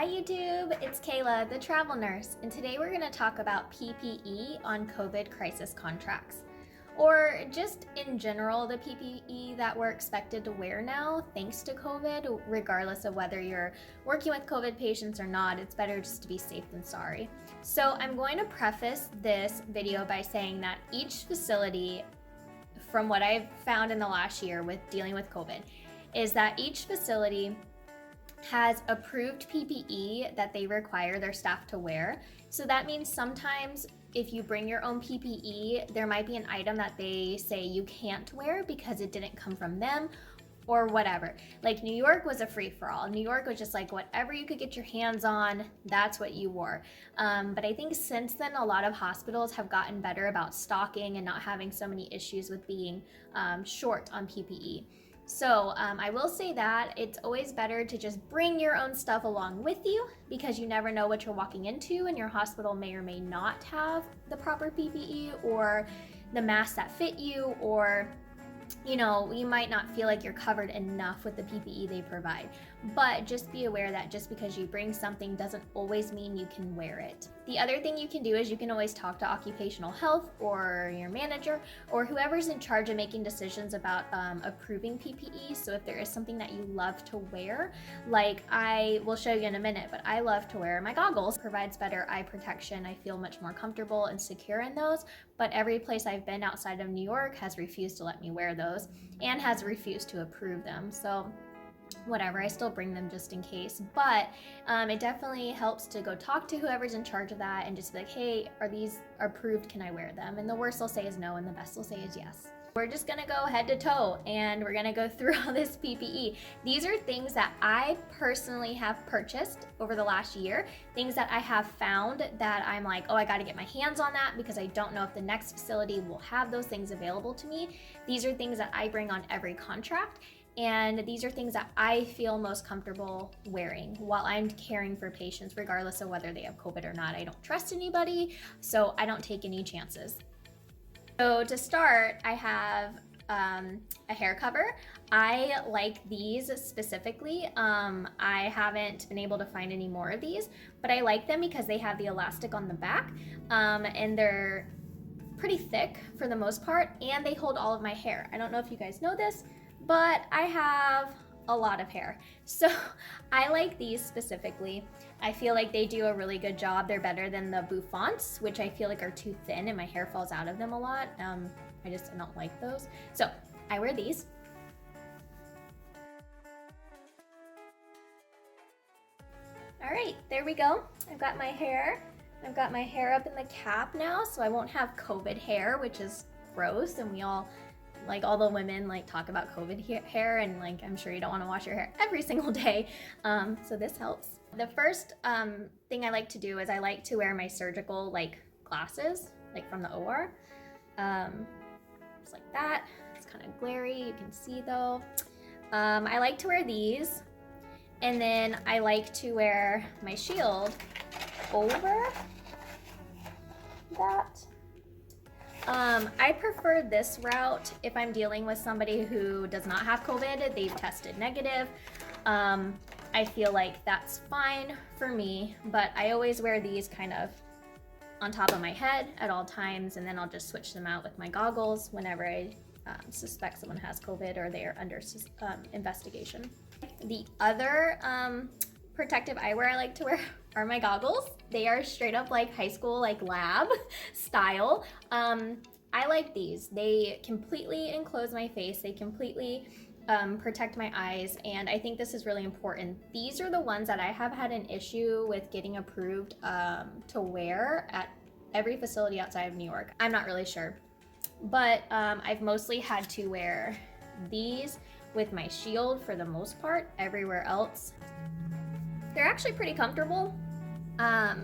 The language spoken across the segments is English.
Hi YouTube, it's Kayla, the travel nurse, and today we're going to talk about PPE on COVID crisis contracts. Or just in general, the PPE that we're expected to wear now thanks to COVID, regardless of whether you're working with COVID patients or not. It's better just to be safe than sorry. So I'm going to preface this video by saying that each facility, from what I've found in the last year with dealing with COVID, is that each facility has approved PPE that they require their staff to wear. So that means sometimes if you bring your own PPE, there might be an item that they say you can't wear because it didn't come from them or whatever. Like New York was a free-for-all. New York was just like whatever you could get your hands on, that's what you wore. But I think since then, a lot of hospitals have gotten better about stocking and not having so many issues with being short on PPE. So I will say that it's always better to just bring your own stuff along with you because you never know what you're walking into, and your hospital may or may not have the proper PPE or the masks that fit you, or you might not feel like you're covered enough with the PPE they provide. But just be aware that just because you bring something doesn't always mean you can wear it. The other thing you can do is you can always talk to occupational health or your manager or whoever's in charge of making decisions about approving PPE. So if there is something that you love to wear, like I will show you in a minute, but I love to wear my goggles. It provides better eye protection. I feel much more comfortable and secure in those, but every place I've been outside of New York has refused to let me wear those and has refused to approve them. So whatever, I still bring them just in case, but it definitely helps to go talk to whoever's in charge of that and just be like, hey, are these approved? Can I wear them? And the worst they'll say is no, and the best they'll say is yes. We're just gonna go head to toe and we're gonna go through all this PPE. These are things that I personally have purchased over the last year, things that I have found that I'm like, oh, I gotta get my hands on that because I don't know if the next facility will have those things available to me. These are things that I bring on every contract. And these are things that I feel most comfortable wearing while I'm caring for patients, regardless of whether they have COVID or not. I don't trust anybody, so I don't take any chances. So to start, I have a hair cover. I like these specifically. I haven't been able to find any more of these, but I like them because they have the elastic on the back, and they're pretty thick for the most part, and they hold all of my hair. I don't know if you guys know this, but I have a lot of hair. So I like these specifically. I feel like they do a really good job. They're better than the bouffants, which I feel like are too thin and my hair falls out of them a lot. I just don't like those. So I wear these. All right, there we go. I've got my hair. I've got my hair up in the cap now, so I won't have COVID hair, which is gross, and we all, like all the women, like talk about COVID hair, and like I'm sure you don't want to wash your hair every single day, so this helps. The first thing I like to do is I like to wear my surgical like glasses, like from the OR, just like that. It's kind of glary, you can see though. I like to wear these, and then I like to wear my shield over that. I prefer this route if I'm dealing with somebody who does not have COVID, they've tested negative. I feel like that's fine for me, but I always wear these kind of on top of my head at all times, and then I'll just switch them out with my goggles whenever I suspect someone has COVID or they are under investigation. The other protective eyewear I like to wear are my goggles. They are straight up like high school, like lab style. I like these. They completely enclose my face. They completely protect my eyes, and I think this is really important. These are the ones that I have had an issue with getting approved to wear at every facility outside of New York. I'm not really sure, but I've mostly had to wear these with my shield for the most part. Everywhere else, they're actually pretty comfortable. They're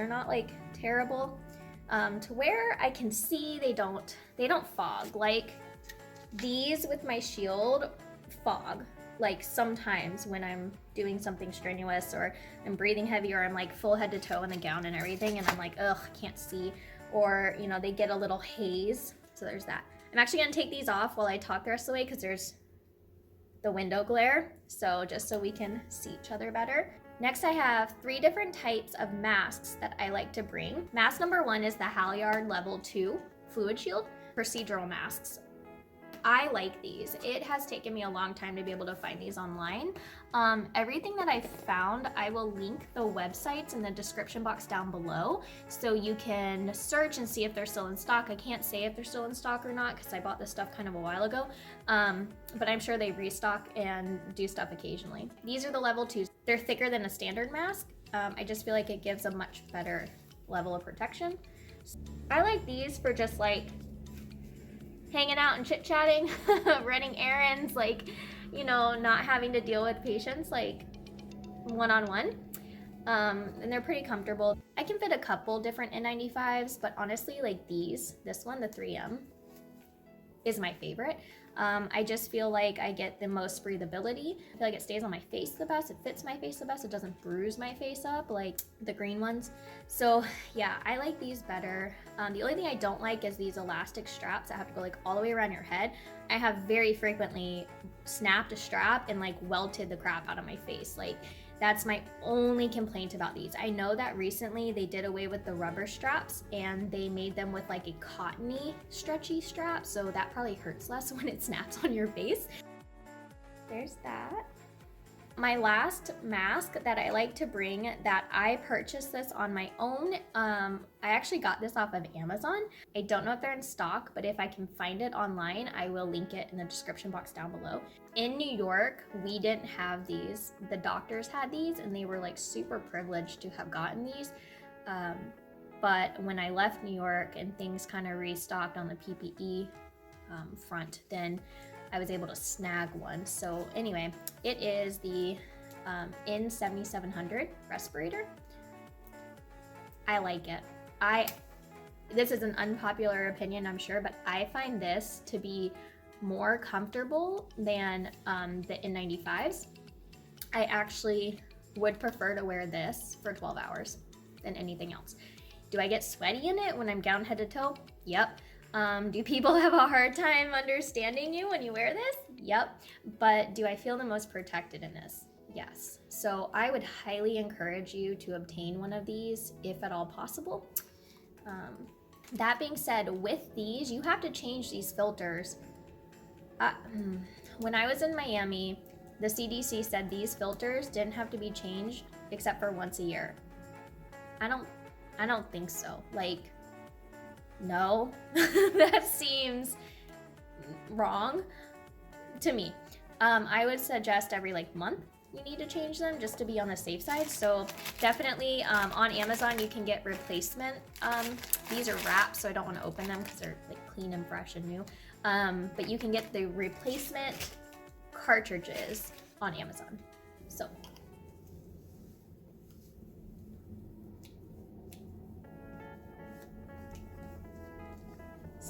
not like terrible to wear. I can see they don't fog. Like these with my shield fog, like sometimes when I'm doing something strenuous or I'm breathing heavy or I'm like full head to toe in the gown and everything, and I'm like, ugh, can't see, or they get a little haze. So there's that. I'm actually gonna take these off while I talk the rest of the way because there's the window glare, so just so we can see each other better. Next, I have 3 different types of masks that I like to bring. Mask number 1 is the Halyard Level 2 Fluid Shield procedural masks. I like these. It has taken me a long time to be able to find these online. Everything that I found, I will link the websites in the description box down below so you can search and see if they're still in stock. I can't say if they're still in stock or not because I bought this stuff kind of a while ago, but I'm sure they restock and do stuff occasionally. These are the level 2s. They're thicker than a standard mask. I just feel like it gives a much better level of protection. I like these for just like hanging out and chit-chatting, running errands, like, you know, not having to deal with patients like one-on-one. And they're pretty comfortable. I can fit a couple different N95s, but honestly, like this one, the 3M, is my favorite. I just feel like I get the most breathability. I feel like it stays on my face the best, it fits my face the best, it doesn't bruise my face up like the green ones. So yeah, I like these better. The only thing I don't like is these elastic straps that have to go like all the way around your head. I have very frequently snapped a strap and like welted the crap out of my face. Like, that's my only complaint about these. I know that recently they did away with the rubber straps and they made them with like a cottony, stretchy strap, so that probably hurts less when it snaps on your face. There's that. My last mask that I like to bring, that I purchased this on my own, I actually got this off of Amazon. I don't know if they're in stock, but if I can find it online, I will link it in the description box down below. In New York, we didn't have these. The doctors had these and they were like super privileged to have gotten these. But when I left New York and things kind of restocked on the PPE front, then I was able to snag one. So anyway, it is the N7700 respirator. I like it. This is an unpopular opinion, I'm sure, but I find this to be more comfortable than the N95s. I actually would prefer to wear this for 12 hours than anything else. Do I get sweaty in it when I'm gowned head to toe? Yep. Do people have a hard time understanding you when you wear this? Yep. But do I feel the most protected in this? Yes. So I would highly encourage you to obtain one of these if at all possible. That being said, with these, you have to change these filters. When I was in Miami, the CDC said these filters didn't have to be changed except for once a year. I don't think so. Like, no, that seems wrong to me. I would suggest every like month you need to change them just to be on the safe side. So definitely on Amazon you can get replacement. These are wrapped, so I don't want to open them because they're like clean and fresh and new. But you can get the replacement cartridges on Amazon. So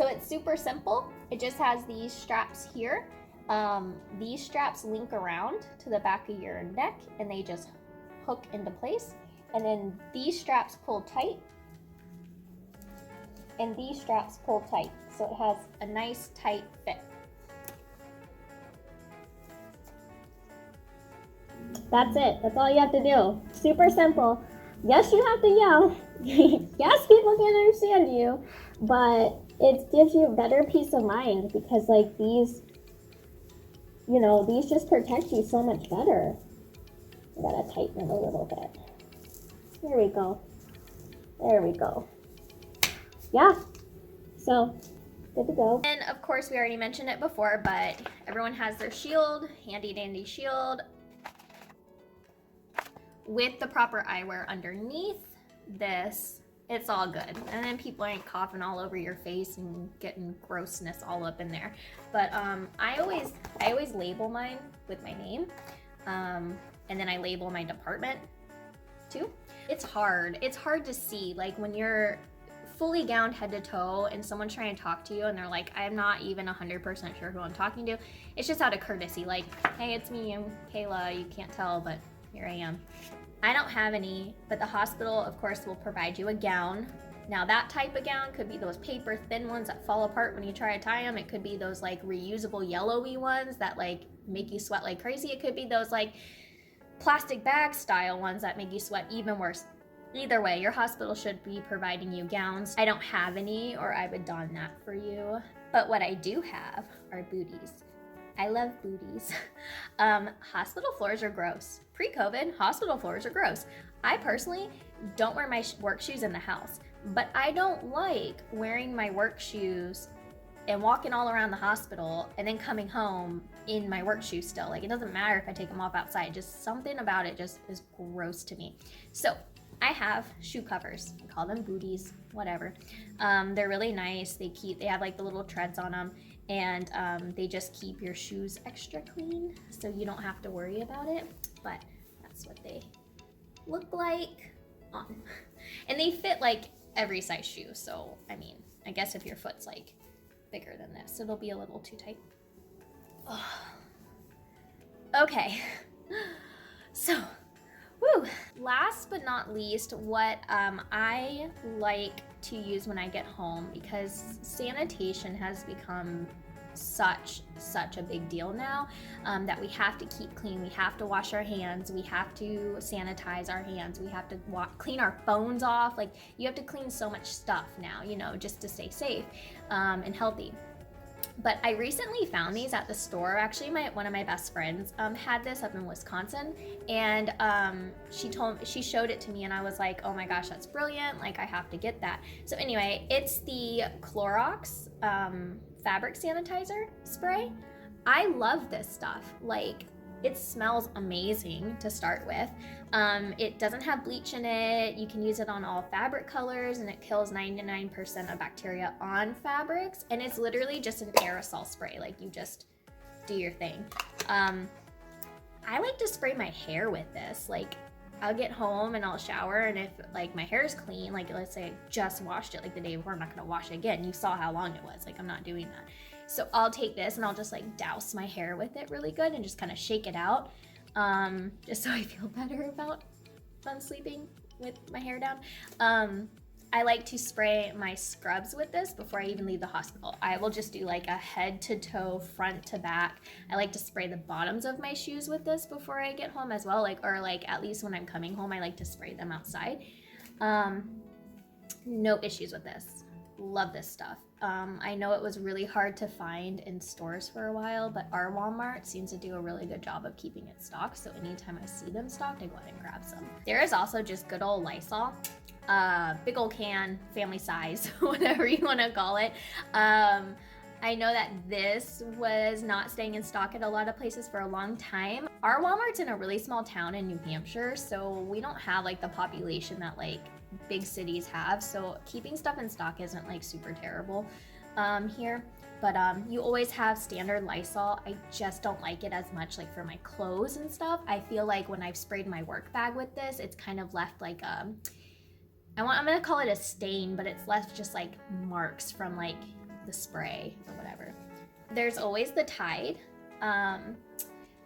it's super simple. It just has these straps here. These straps link around to the back of your neck and they just hook into place. And then these straps pull tight. And these straps pull tight. So it has a nice tight fit. That's it. That's all you have to do. Super simple. Yes, you have to yell. Yes, people can understand you, but it gives you a better peace of mind because like these, you know, these just protect you so much better. I gotta tighten it a little bit. There we go. There we go. Yeah, so good to go. And of course we already mentioned it before, but everyone has their shield, handy dandy shield with the proper eyewear underneath this. It's all good. And then people ain't coughing all over your face and getting grossness all up in there. But I always label mine with my name. And then I label my department too. It's hard to see, like when you're fully gowned head to toe and someone's trying to talk to you and they're like, I'm not even 100% sure who I'm talking to. It's just out of courtesy, like, hey, it's me, I'm Kayla, you can't tell, but here I am. I don't have any, but the hospital, of course, will provide you a gown Now that type of gown could be those paper thin ones that fall apart when you try to tie them. It could be those like reusable yellowy ones that like make you sweat like crazy. It could be those like plastic bag style ones that make you sweat even worse. Either way, your hospital should be providing you gowns. I don't have any, or I would don that for you. But what I do have are booties. I love booties. Hospital floors are gross. Pre-COVID, hospital floors are gross. I personally don't wear my work shoes in the house, but I don't like wearing my work shoes and walking all around the hospital and then coming home in my work shoes still. Like, it doesn't matter if I take them off outside, just something about it just is gross to me. So I have shoe covers. I call them booties, whatever. They're really nice. They have like the little treads on them, and they just keep your shoes extra clean, so you don't have to worry about it. But that's what they look like on. And they fit like every size shoe. So, I mean, I guess if your foot's like bigger than this, it'll be a little too tight. Oh. Okay. So, woo. Last but not least, what I like to use when I get home, because sanitation has become such a big deal now, that we have to keep clean. We have to wash our hands. We have to sanitize our hands. We have to clean our phones off. Like, you have to clean so much stuff now, you know, just to stay safe and healthy. But I recently found these at the store. Actually, one of my best friends had this up in Wisconsin, and she showed it to me, and I was like, oh my gosh, that's brilliant. Like, I have to get that. So anyway, it's the Clorox fabric sanitizer spray. I love this stuff. Like, it smells amazing to start with. It doesn't have bleach in it. You can use it on all fabric colors, and it kills 99% of bacteria on fabrics. And it's literally just an aerosol spray. Like, you just do your thing. I like to spray my hair with this. Like, I'll get home and I'll shower, and if like my hair is clean, like let's say I just washed it like the day before, I'm not gonna wash it again. You saw how long it was. Like, I'm not doing that. So I'll take this and I'll just like douse my hair with it really good and just kind of shake it out, just so I feel better about fun sleeping with my hair down. I like to spray my scrubs with this before I even leave the hospital. I will just do like a head to toe, front to back. I like to spray the bottoms of my shoes with this before I get home as well. Like, or like at least when I'm coming home, I like to spray them outside. No issues with this. Love this stuff. I know it was really hard to find in stores for a while, but our Walmart seems to do a really good job of keeping it stocked. So anytime I see them stocked, I go ahead and grab some. There is also just good old Lysol. Big old can, family size, whatever you want to call it. I know that this was not staying in stock at a lot of places for a long time. Our Walmart's in a really small town in New Hampshire, so we don't have like the population that like big cities have. So keeping stuff in stock isn't like super terrible here. But you always have standard Lysol. I just don't like it as much like for my clothes and stuff. I feel like when I've sprayed my work bag with this, it's kind of left like I'm gonna call it a stain, but it's left just like marks from like the spray or whatever. There's always the Tide.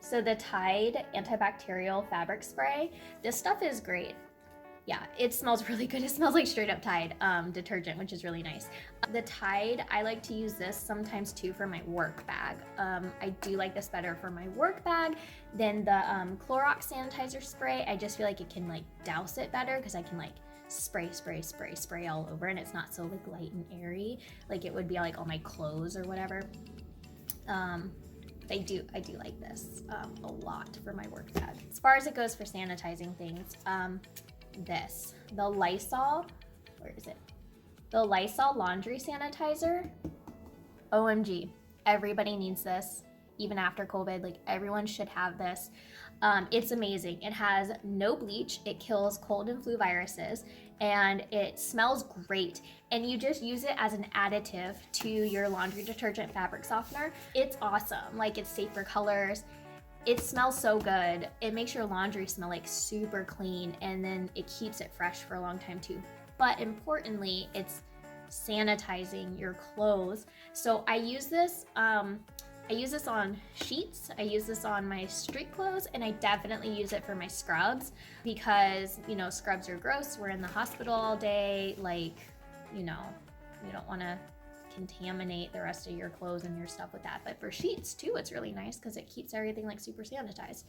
So the Tide antibacterial fabric spray, this stuff is great. Yeah, it smells really good. It smells like straight up Tide detergent, which is really nice. The Tide, I like to use this sometimes too for my work bag. I do like this better for my work bag than the Clorox sanitizer spray. I just feel like it can like douse it better because I can like spray all over, and it's not so like light and airy like it would be like on my clothes or whatever. I do like this a lot for my work bag. As far as it goes for sanitizing things, the Lysol, where is it? The Lysol laundry sanitizer. OMG, everybody needs this. Even after COVID, like everyone should have this. It's amazing. It has no bleach. It kills cold and flu viruses, and it smells great. And you just use it as an additive to your laundry detergent fabric softener. It's awesome. Like, it's safe for colors. It smells so good. It makes your laundry smell like super clean, and then it keeps it fresh for a long time too. But importantly, it's sanitizing your clothes. So I use this on sheets, I use this on my street clothes, and I definitely use it for my scrubs because, you know, scrubs are gross. We're in the hospital all day. Like, you don't want to contaminate the rest of your clothes and your stuff with that. But for sheets too, it's really nice because it keeps everything like super sanitized.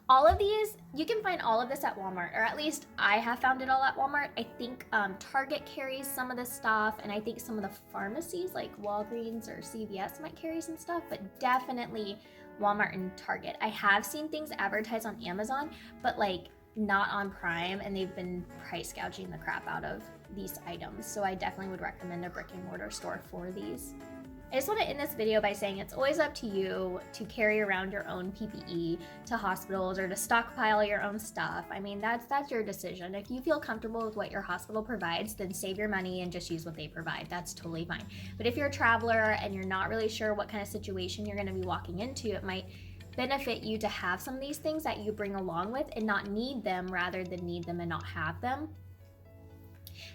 All of these, you can find all of this at Walmart, or at least I have found it all at Walmart. I think Target carries some of this stuff, and I think some of the pharmacies like Walgreens or CVS might carry some stuff, but definitely Walmart and Target. I have seen things advertised on Amazon, but like not on Prime, and they've been price gouging the crap out of these items. So I definitely would recommend a brick and mortar store for these. I just want to end this video by saying it's always up to you to carry around your own PPE to hospitals or to stockpile your own stuff. I mean, that's your decision. If you feel comfortable with what your hospital provides, then save your money and just use what they provide. That's totally fine. But if you're a traveler and you're not really sure what kind of situation you're going to be walking into, it might benefit you to have some of these things that you bring along with and not need them rather than need them and not have them.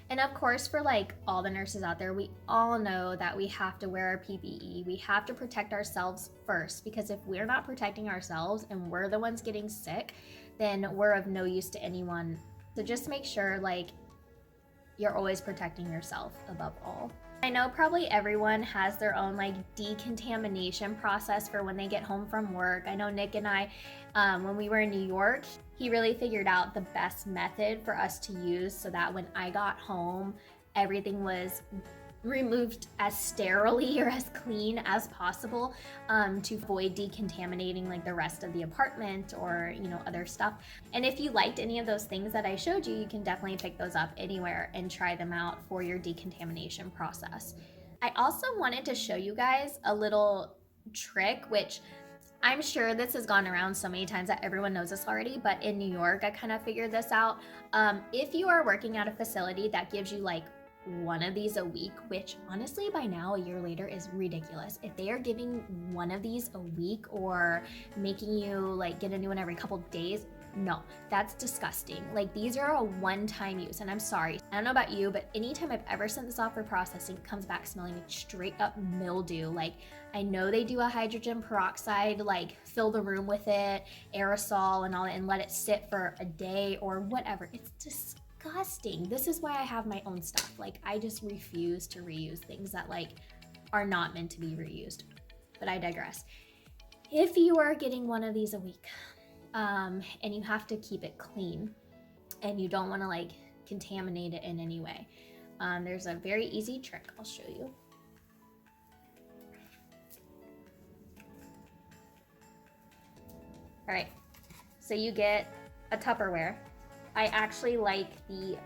And of course, for like all the nurses out there, we all know that we have to wear our PPE. We have to protect ourselves first, because if we're not protecting ourselves and we're the ones getting sick, then we're of no use to anyone. So just make sure like you're always protecting yourself above all. I know probably everyone has their own like decontamination process for when they get home from work. I know Nick and I, when we were in New York, he really figured out the best method for us to use so that when I got home, everything was removed as sterilely or as clean as possible, to avoid decontaminating like the rest of the apartment or other stuff. And if you liked any of those things that I showed you, you can definitely pick those up anywhere and try them out for your decontamination process. I also wanted to show you guys a little trick, which I'm sure this has gone around so many times that everyone knows this already, but in New York, I kind of figured this out. If you are working at a facility that gives you like one of these a week, which honestly by now a year later is ridiculous. If they are giving one of these a week or making you like get a new one every couple days, no, that's disgusting. Like these are a one-time use, and I'm sorry, I don't know about you, but anytime I've ever sent this off for processing, it comes back smelling like straight up mildew. Like I know they do a hydrogen peroxide, like fill the room with it, aerosol and all that, and let it sit for a day or whatever. It's disgusting. This is why I have my own stuff. Like I just refuse to reuse things that like are not meant to be reused. But I digress. If you are getting one of these a week, and you have to keep it clean and you don't want to like contaminate it in any way, there's a very easy trick I'll show you. All right, so you get a Tupperware. I actually like the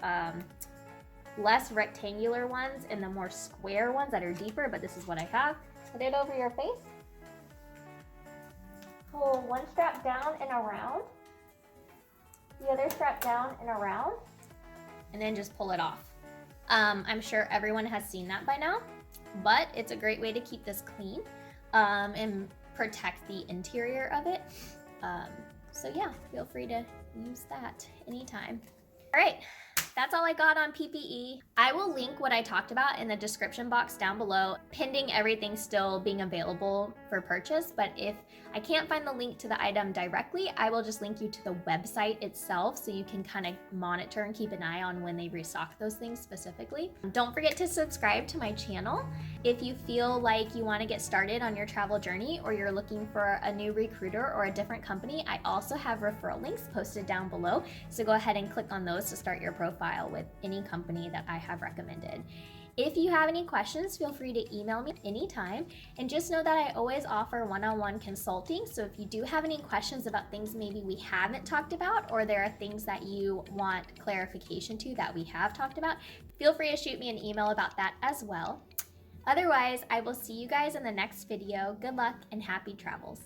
less rectangular ones and the more square ones that are deeper, but this is what I have. Put it over your face. Pull one strap down and around, the other strap down and around, and then just pull it off. I'm sure everyone has seen that by now, but it's a great way to keep this clean and protect the interior of it. So yeah, feel free to use that anytime. All right, that's all I got on PPE. I will link what I talked about in the description box down below, pending everything still being available for purchase. But if I can't find the link to the item directly, I will just link you to the website itself so you can kind of monitor and keep an eye on when they restock those things specifically. Don't forget to subscribe to my channel. If you feel like you want to get started on your travel journey or you're looking for a new recruiter or a different company, I also have referral links posted down below. So go ahead and click on those to start your profile with any company that I have recommended. If you have any questions, feel free to email me anytime, and just know that I always offer one-on-one consulting. So if you do have any questions about things maybe we haven't talked about, or there are things that you want clarification to that we have talked about, feel free to shoot me an email about that as well. Otherwise, I will see you guys in the next video. Good luck and happy travels.